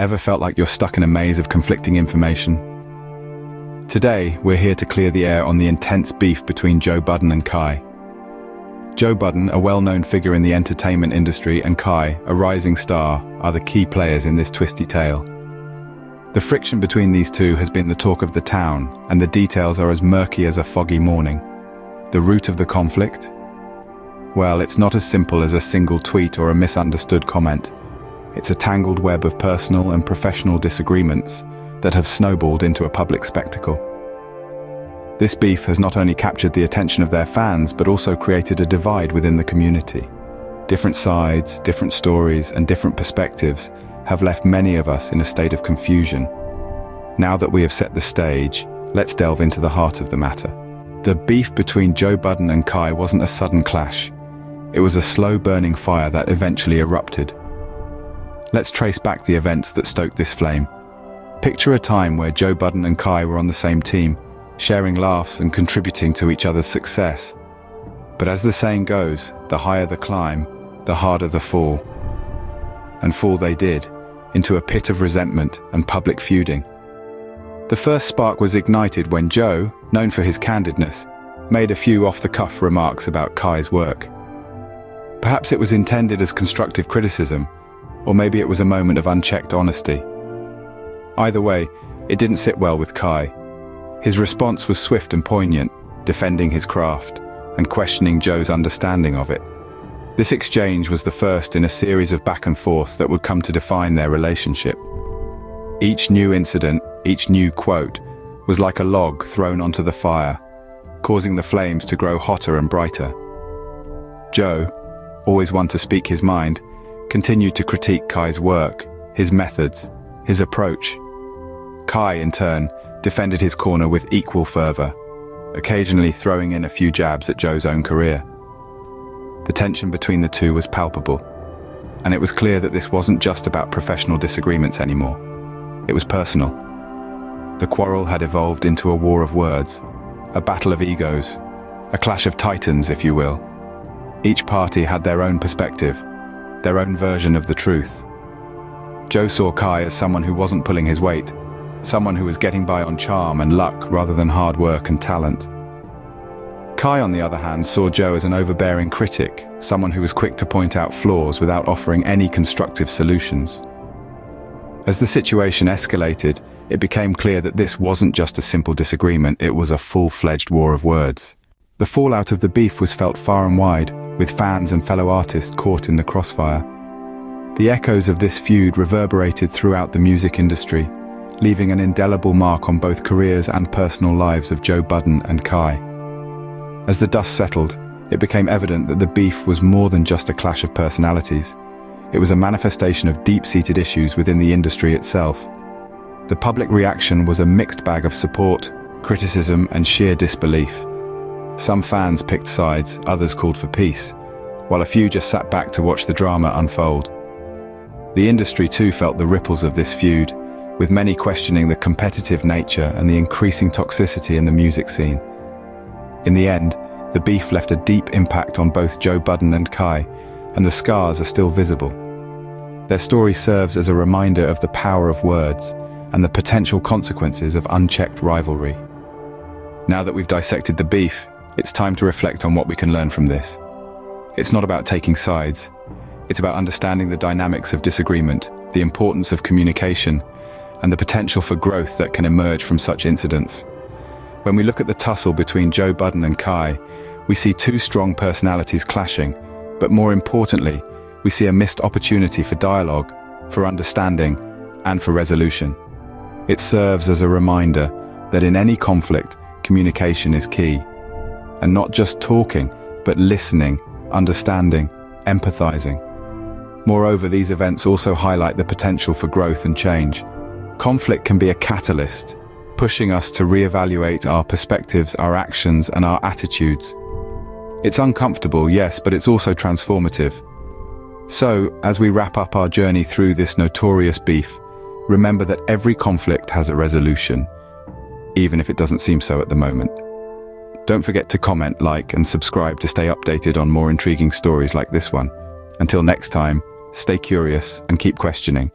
Ever felt like you're stuck in a maze of conflicting information? Today, we're here to clear the air on the intense beef between Joe Budden and Kai. Joe Budden, a well-known figure in the entertainment industry, and Kai, a rising star, are the key players in this twisty tale. The friction between these two has been the talk of the town, and the details are as murky as a foggy morning. The root of the conflict? Well, it's not as simple as a single tweet or a misunderstood comment. It's a tangled web of personal and professional disagreements that have snowballed into a public spectacle. This beef has not only captured the attention of their fans, but also created a divide within the community. Different sides, different stories, and different perspectives have left many of us in a state of confusion. Now that we have set the stage, let's delve into the heart of the matter. The beef between Joe Budden and Kai wasn't a sudden clash. It was a slow-burning fire that eventually erupted. Let's trace back the events that stoked this flame. Picture a time where Joe Budden and Kai were on the same team, sharing laughs and contributing to each other's success. But as the saying goes, the higher the climb, the harder the fall. And fall they did, into a pit of resentment and public feuding. The first spark was ignited when Joe, known for his candidness, made a few off-the-cuff remarks about Kai's work. Perhaps it was intended as constructive criticism, or maybe it was a moment of unchecked honesty. Either way, it didn't sit well with Kai. His response was swift and poignant, defending his craft and questioning Joe's understanding of it. This exchange was the first in a series of back and forth that would come to define their relationship. Each new incident, each new quote, was like a log thrown onto the fire, causing the flames to grow hotter and brighter. Joe, always one to speak his mind, continued to critique Kai's work, his methods, his approach. Kai, in turn, defended his corner with equal fervor, occasionally throwing in a few jabs at Joe's own career. The tension between the two was palpable, and it was clear that this wasn't just about professional disagreements anymore. It was personal. The quarrel had evolved into a war of words, a battle of egos, a clash of titans, if you will. Each party had their own perspective, their own version of the truth. Joe saw Kai as someone who wasn't pulling his weight, someone who was getting by on charm and luck rather than hard work and talent. Kai, on the other hand, saw Joe as an overbearing critic, someone who was quick to point out flaws without offering any constructive solutions. As the situation escalated, it became clear that this wasn't just a simple disagreement, it was a full-fledged war of words. The fallout of the beef was felt far and wide, with fans and fellow artists caught in the crossfire. The echoes of this feud reverberated throughout the music industry, leaving an indelible mark on both careers and personal lives of Joe Budden and Kai. As the dust settled, it became evident that the beef was more than just a clash of personalities. It was a manifestation of deep-seated issues within the industry itself. The public reaction was a mixed bag of support, criticism, and sheer disbelief. Some fans picked sides, others called for peace, while a few just sat back to watch the drama unfold. The industry too felt the ripples of this feud, with many questioning the competitive nature and the increasing toxicity in the music scene. In the end, the beef left a deep impact on both Joe Budden and Kai, and the scars are still visible. Their story serves as a reminder of the power of words and the potential consequences of unchecked rivalry. Now that we've dissected the beef, it's time to reflect on what we can learn from this. It's not about taking sides. It's about understanding the dynamics of disagreement, the importance of communication, and the potential for growth that can emerge from such incidents. When we look at the tussle between Joe Budden and Kai, we see two strong personalities clashing, but more importantly, we see a missed opportunity for dialogue, for understanding, and for resolution. It serves as a reminder that in any conflict, communication is key. And not just talking, but listening, understanding, empathizing. Moreover, these events also highlight the potential for growth and change. Conflict can be a catalyst, pushing us to reevaluate our perspectives, our actions, and our attitudes. It's uncomfortable, yes, but it's also transformative. So, as we wrap up our journey through this notorious beef, remember that every conflict has a resolution, even if it doesn't seem so at the moment. Don't forget to comment, like, and subscribe to stay updated on more intriguing stories like this one. Until next time, stay curious and keep questioning.